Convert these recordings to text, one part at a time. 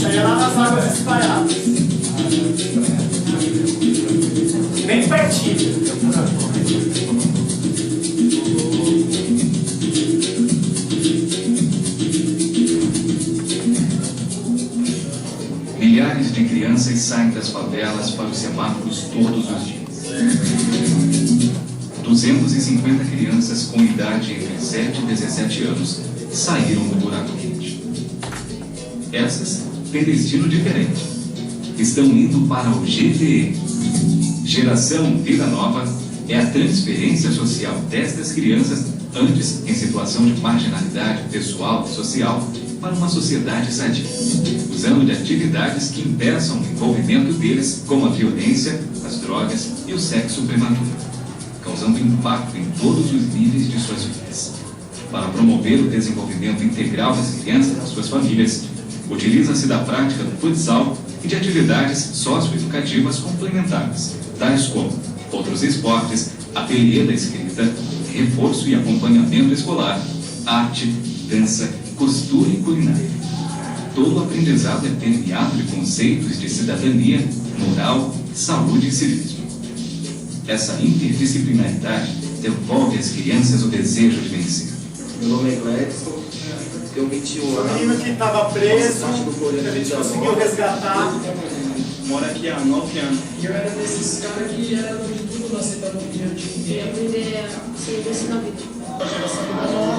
Saia lá nas águas espalhadas. Bem pertinho. Milhares de crianças saem das favelas para os semáforos todos os dias. 250 crianças com idade entre 7 e 17 anos saíram do buraco quente. Essas têm destino diferente. Estão indo para o GVE. Geração Vida Nova é a transferência social destas crianças, antes em situação de marginalidade pessoal e social, para uma sociedade sadia, usando de atividades que impeçam o envolvimento deles com a violência, as drogas e o sexo prematuro, causando impacto em todos os níveis de suas vidas. Para promover o desenvolvimento integral das crianças e das suas famílias, utiliza-se da prática do futsal e de atividades socioeducativas complementares, tais como outros esportes, ateliê da escrita, reforço e acompanhamento escolar, arte, dança, costura e culinária. Todo o aprendizado é permeado de conceitos de cidadania, moral, saúde e civismo. Essa interdisciplinaridade devolve às crianças o desejo de vencer. Meu nome é Gledson, tenho 21 O anos. menino que estava preso, a gente conseguiu resgatar. Mora aqui há 9 anos. E eu era desses caras que era de tudo na cidade do Rio de E aprender a ser desse na vida. A geração Vida Nova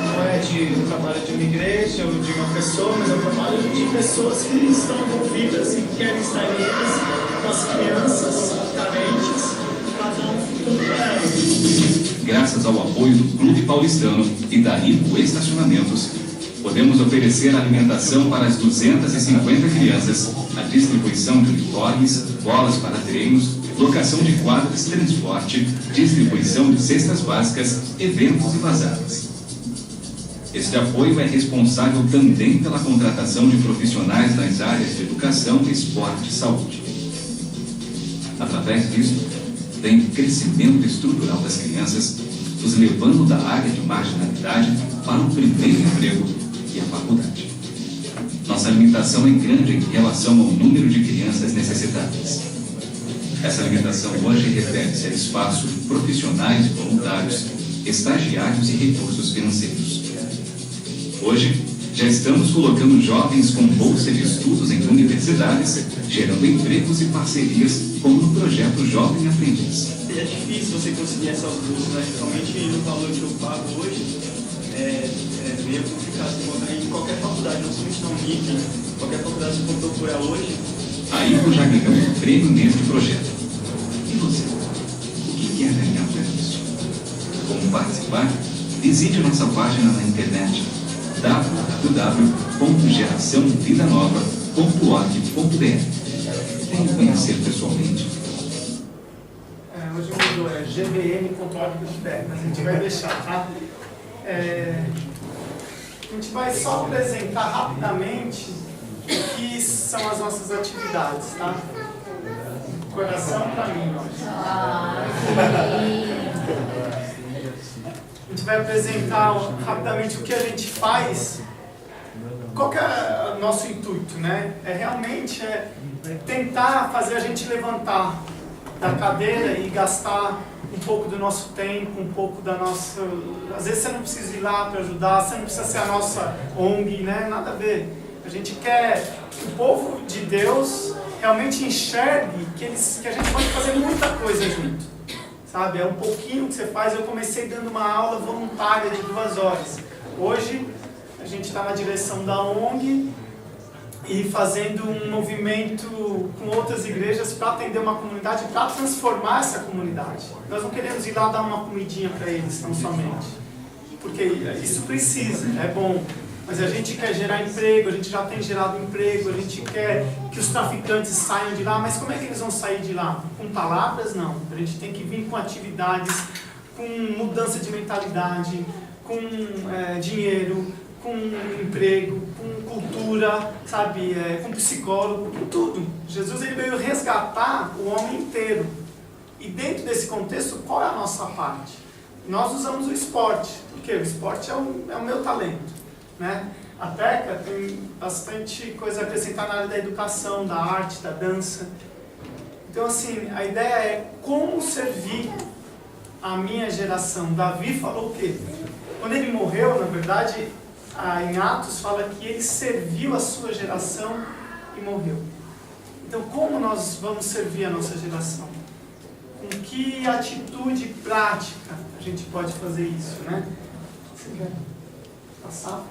não é do trabalho de uma igreja ou de uma pessoa, mas é o trabalho de pessoas que estão envolvidas e querem estar unidas com as crianças carentes para dar um futuro para elas. Graças ao apoio do Clube Paulistano e da Rico Estacionamentos, podemos oferecer alimentação para as 250 crianças, a distribuição de uniformes, bolas para treinos, locação de quadras, transporte, distribuição de cestas básicas, eventos e bazares. Este apoio é responsável também pela contratação de profissionais das áreas de educação, esporte e saúde. Através disso, tem o crescimento estrutural das crianças, os levando da área de marginalidade para o primeiro emprego e a faculdade. Nossa limitação é grande em relação ao número de crianças necessitadas. Essa limitação hoje refere-se a espaço de profissionais, voluntários, estagiários e recursos financeiros. Hoje, já estamos colocando jovens com bolsa de estudos em universidades, gerando empregos e parcerias, como no projeto Jovem Aprendiz. É difícil você conseguir essas bolsas, né? Principalmente no valor que eu pago hoje. É meio complicado se encontrar em qualquer faculdade, não somente na Unip, qualquer faculdade que for procurar hoje. A ICO já ganhou um prêmio neste projeto. E você? O que quer ganhar com isso? Como participar? Visite nossa página na internet www.geraçãovidanova.org.br. Venha conhecer pessoalmente. Hoje mudou, é gvn.org.br, mas a gente vai deixar, tá? A gente vai só apresentar rapidamente o que são as nossas atividades, tá? Coração para mim hoje. A gente vai apresentar rapidamente o que a gente faz. Qual que é o nosso intuito, né? Realmente tentar fazer a gente levantar da cadeira e gastar um pouco do nosso tempo, um pouco da nossa... Às vezes você não precisa ir lá para ajudar, você não precisa ser a nossa ONG, né? Nada a ver. A gente quer que o povo de Deus realmente enxergue que a gente pode fazer muita coisa junto. Sabe? É um pouquinho que você faz. Eu comecei dando uma aula voluntária de 2 horas. Hoje, a gente está na direção da ONG e fazendo um movimento com outras igrejas para atender uma comunidade, para transformar essa comunidade. Nós não queremos ir lá dar uma comidinha para eles, não somente. Porque isso precisa, é bom. Mas a gente quer gerar emprego, a gente já tem gerado emprego, a gente quer que os traficantes saiam de lá, mas como é que eles vão sair de lá? Com palavras? Não. A gente tem que vir com atividades, com mudança de mentalidade, com dinheiro, com emprego, com cultura, sabe, com psicólogo, com tudo. Jesus ele veio resgatar o homem inteiro. E dentro desse contexto, qual é a nossa parte? Nós usamos o esporte, porque o esporte é o meu talento, né? A Teca tem bastante coisa a acrescentar na área da educação, da arte, da dança. Então, assim, a ideia é como servir a minha geração. Davi falou o quê? Quando ele morreu, na verdade, em Atos fala que ele serviu a sua geração e morreu. Então, como nós vamos servir a nossa geração? Com que atitude prática a gente pode fazer isso, né? Você quer passar?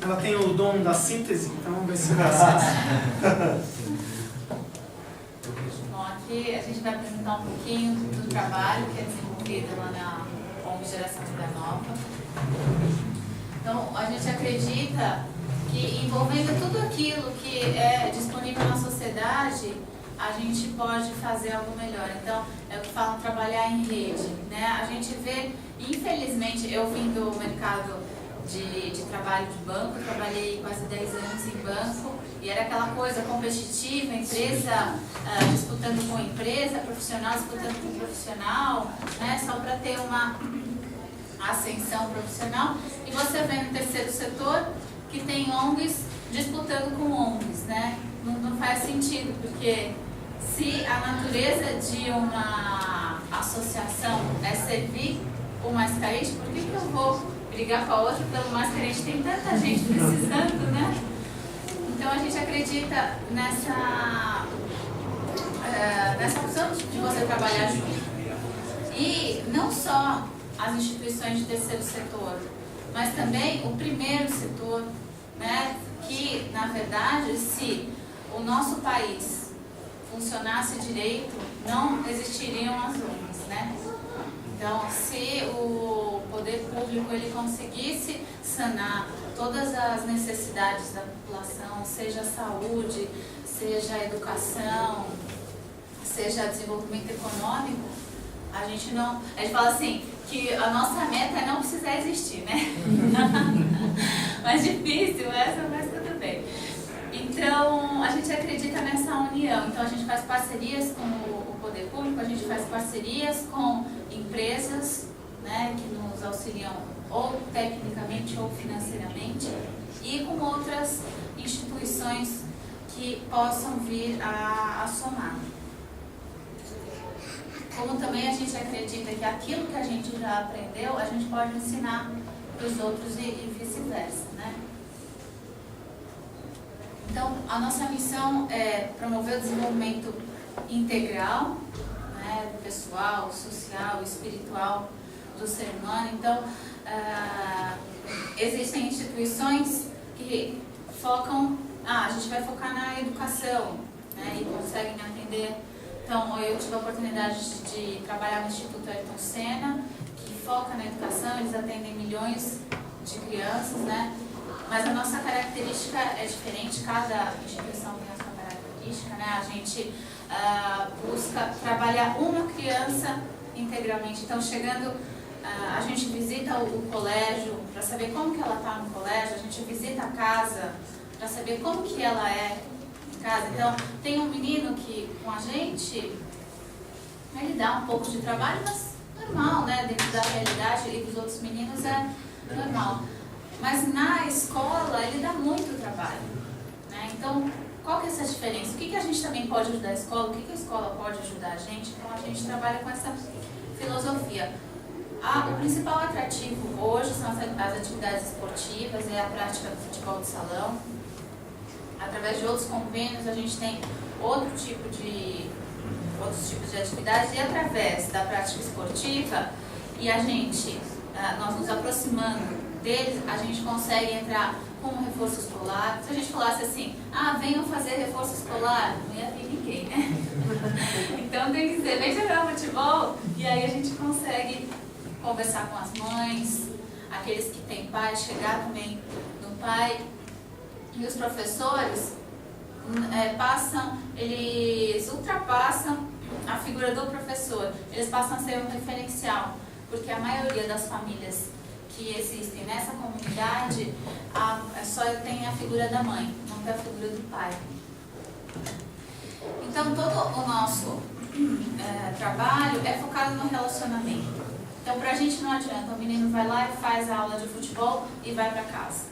Ela tem o dom da síntese, então vai ser mais fácil. Bom, aqui a gente vai apresentar um pouquinho do trabalho que é desenvolvido lá na ONG Geração Vida Nova. Então, a gente acredita que envolvendo tudo aquilo que é disponível na sociedade, a gente pode fazer algo melhor. Então, é o que falam trabalhar em rede, né? A gente vê, infelizmente, eu vim do mercado de trabalho de banco, eu trabalhei quase 10 anos em banco, e era aquela coisa competitiva, empresa disputando com empresa, profissional disputando com profissional, né? Só para ter uma ascensão profissional. E você vê no terceiro setor que tem ONGs disputando com ONGs, né? Não faz sentido, porque se a natureza de uma associação é servir o mais carente, por que eu vou brigar com a outra pelo mais carente? Tem tanta gente precisando, né? Então a gente acredita nessa opção de você trabalhar junto. E não só as instituições de terceiro setor, mas também o primeiro setor, né? Que, na verdade, se o nosso país funcionasse direito, não existiriam as ONGs, né? Então, se o poder público ele conseguisse sanar todas as necessidades da população, seja saúde, seja educação, seja desenvolvimento econômico, a gente fala assim, que a nossa meta é não precisar existir, né? Mas difícil essa, mas tudo bem. Então, a gente acredita nessa união. Então, a gente faz parcerias com o poder público, a gente faz parcerias com empresas, né, que nos auxiliam ou tecnicamente ou financeiramente, e com outras instituições que possam vir a somar. Como também a gente acredita que aquilo que a gente já aprendeu, a gente pode ensinar para os outros e vice-versa, né? Então, a nossa missão é promover o desenvolvimento integral, né, pessoal, social, espiritual do ser humano. Então, existem instituições que focam, a gente vai focar na educação, né, e conseguem atender. Então, eu tive a oportunidade de trabalhar no Instituto Ayrton Senna, que foca na educação, eles atendem milhões de crianças, né? Mas a nossa característica é diferente, cada instituição tem a sua característica, né? A gente busca trabalhar uma criança integralmente. Então, chegando, a gente visita o colégio para saber como que ela está no colégio, a gente visita a casa para saber como que ela é em casa. Então, tem um menino que com a gente, ele dá um pouco de trabalho, mas normal, né? Dentro da realidade e dos outros meninos é normal. Mas na escola ele dá muito trabalho, né? Então, qual que é essa diferença? O que a gente também pode ajudar a escola? O que a escola pode ajudar a gente? Então, a gente trabalha com essa filosofia. O principal atrativo hoje são as atividades esportivas e a prática do futebol de salão. Através de outros convênios, a gente tem outros tipos de atividades, e através da prática esportiva, e nós nos aproximando deles, a gente consegue entrar com um reforço escolar. Se a gente falasse assim, venham fazer reforço escolar, não ia vir ninguém, né? Então tem que dizer, vem jogar futebol, e aí a gente consegue conversar com as mães, aqueles que têm pai, chegar também no pai. E os professores eles ultrapassam a figura do professor, eles passam a ser um referencial, porque a maioria das famílias que existem nessa comunidade só tem a figura da mãe, não tem a figura do pai. Então, todo o nosso trabalho é focado no relacionamento. Então, pra gente não adianta, o menino vai lá e faz a aula de futebol e vai para casa.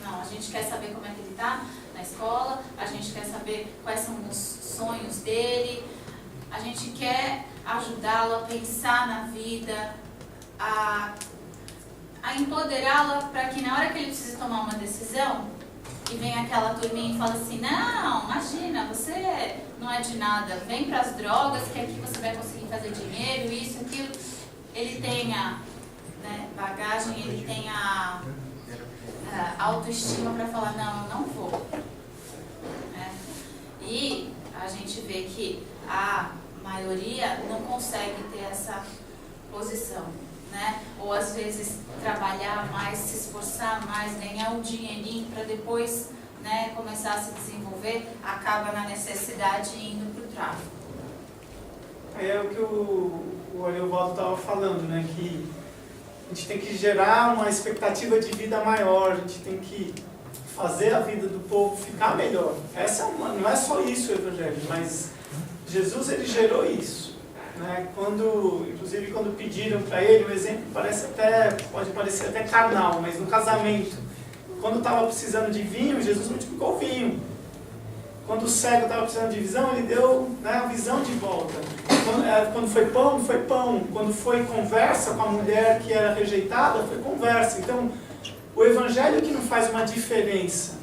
Não, a gente quer saber como é que ele está na escola, a gente quer saber quais são os sonhos dele, a gente quer ajudá-lo a pensar na vida, a empoderá-lo para que na hora que ele precisa tomar uma decisão, e vem aquela turminha e fala assim, não, imagina, você não é de nada, vem para as drogas que aqui você vai conseguir fazer dinheiro, isso, aquilo. Ele tem a bagagem, ele tem a autoestima para falar, não, eu não vou. Né? E a gente vê que a maioria não consegue ter essa posição. Né? Ou às vezes trabalhar mais, se esforçar mais, ganhar um dinheirinho para depois, né, começar a se desenvolver, acaba na necessidade indo para o tráfico. É o que o Ariovaldo estava falando, né? Que a gente tem que gerar uma expectativa de vida maior, a gente tem que fazer a vida do povo ficar melhor. Não é só isso o Evangelho, mas Jesus ele gerou isso. Né? Inclusive quando pediram para ele, o exemplo pode parecer até carnal, mas no casamento, quando estava precisando de vinho, Jesus multiplicou o vinho. Quando o cego estava precisando de visão, ele deu, né, a visão de volta. Quando foi pão, foi pão. Quando foi conversa com a mulher que era rejeitada, foi conversa. Então, o Evangelho que não faz uma diferença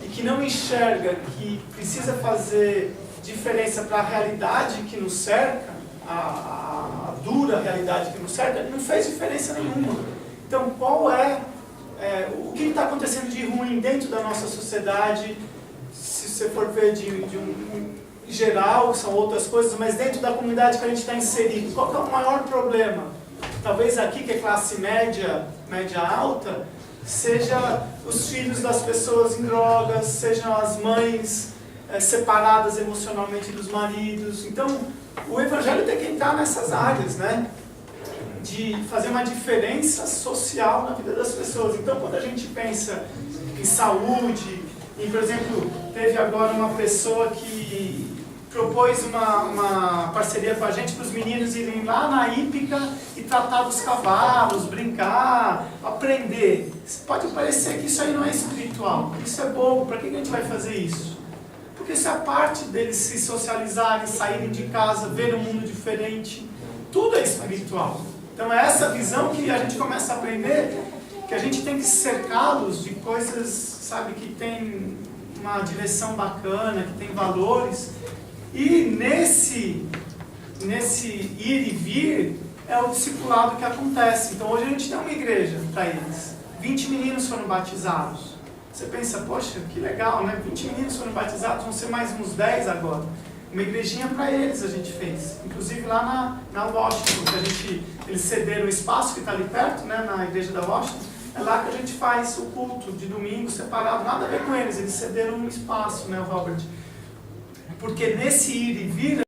e que não enxerga que precisa fazer diferença para a realidade que nos cerca, a dura realidade que nos cerca, não fez diferença nenhuma. Então, o que está acontecendo de ruim dentro da nossa sociedade? Se você for ver em geral, são outras coisas, mas dentro da comunidade que a gente está inserido, qual que é o maior problema? Talvez aqui, que é classe média, média alta, seja os filhos das pessoas em drogas, sejam as mães separadas emocionalmente dos maridos. Então, o Evangelho tem que entrar nessas áreas, né? De fazer uma diferença social na vida das pessoas. Então, quando a gente pensa em saúde, por exemplo, teve agora uma pessoa que propôs uma parceria com a gente para os meninos irem lá na hípica e tratar dos cavalos, brincar, aprender. Pode parecer que isso aí não é espiritual, isso é bobo, para que a gente vai fazer isso? Porque isso é parte deles se socializarem, saírem de casa, ver um mundo diferente. Tudo é espiritual. Então é essa visão que a gente começa a aprender, que a gente tem que cercá-los de coisas, sabe, que tem uma direção bacana, que tem valores. E nesse ir e vir é o discipulado que acontece. Então hoje a gente tem uma igreja para eles. 20 meninos foram batizados. Você pensa, poxa, que legal, né? 20 meninos foram batizados, vão ser mais uns 10 agora. Uma igrejinha para eles a gente fez. Inclusive lá na Washington, que eles cederam o espaço que está ali perto, né, na igreja da Washington. É lá que a gente faz o culto de domingo separado, nada a ver com eles cederam um espaço, né, Robert? Porque nesse ir e vir